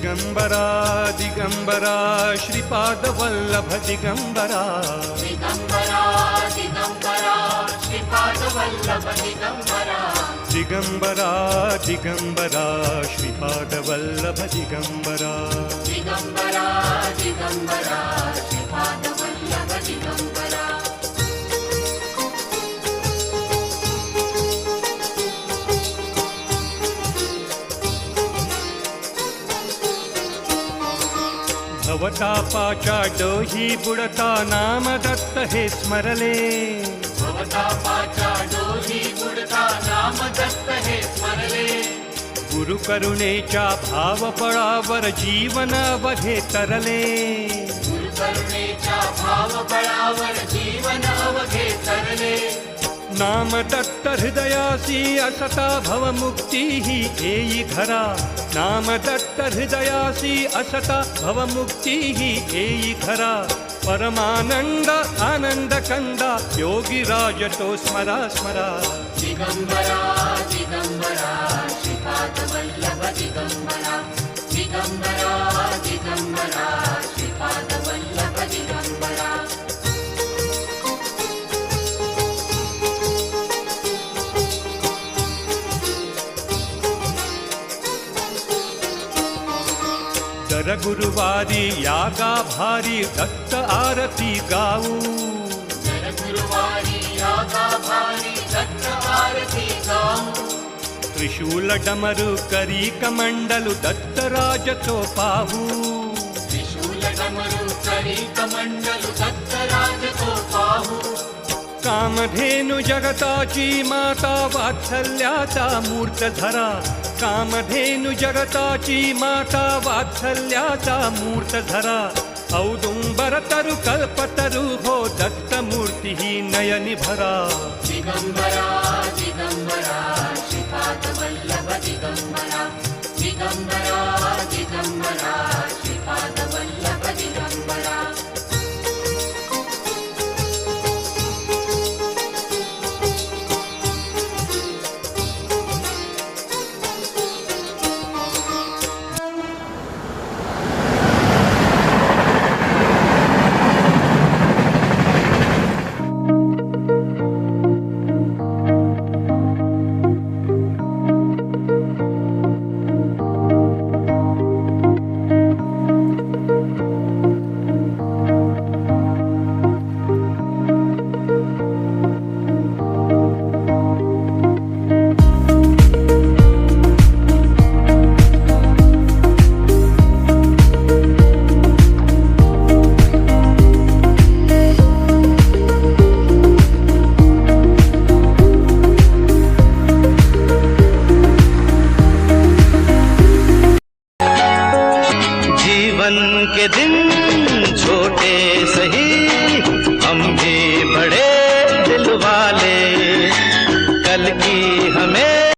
दिगंबरा दिगंबरा श्रीपाद वल्लभ दिगंबरा दिगंबरा दिगंबरा श्रीपाद वल्लभ दिगंबरा दिगंबरा दिगंबरा श्रीपाद वल्लभ दिगंबरा दिगंबरा दिगंबरा श्रीपाद वल्लभ दिगंबरा भवतापाच्या डोही बुडता नाम दत्त हे स्मरले भवतापाच्या डोही बुडता नाम दत्त हे स्मरले गुरु करुणेच्या भावबळावर जीवन अवघे तरले गुरु करुणेच्या भावबळावर जीवन अवघे तरले नाम दत्त हृदयासी असता भवमुक्ती ही येई घरा नाम दत्त हृदयासी असता भवमुक्ती ही येई घरा परमानंद आनंद कंदा योगीराज तो स्मरा स्मरा दिगंबरा दिगंबरा श्रीपाद वल्लभ दिगंबरा दिगंबरा दिगंबरा श्रीपाद वल्लभ दिगंबरा दर गुरुवारी यागा भारी दत्त आरती गाऊ दर गुरुवारी यागा भारी दत्त आरती गाऊ त्रिशूल डमरू करी कमंडलु दत्तराज तो पाहू त्रिशूल डमरू करी कमंडलु दत्तराज तो पाहू कामधेनु जगताची माता वात्सल्याचा मूर्त धरा कामधेनु जगताची माता वात्सल्याचा मूर्त धरा औदुंबर तरु कल्पतरु हो दत्त मूर्ती ही नयनी भरा दिगंबरा दिगंबरा श्रीपाद वल्लभ दिगंबरा दिगंबरा दिगंबरा श्रीपाद वल्लभ दिगंबरा के दिन छोटे सही हम भी बड़े दिल वाले कल की हमें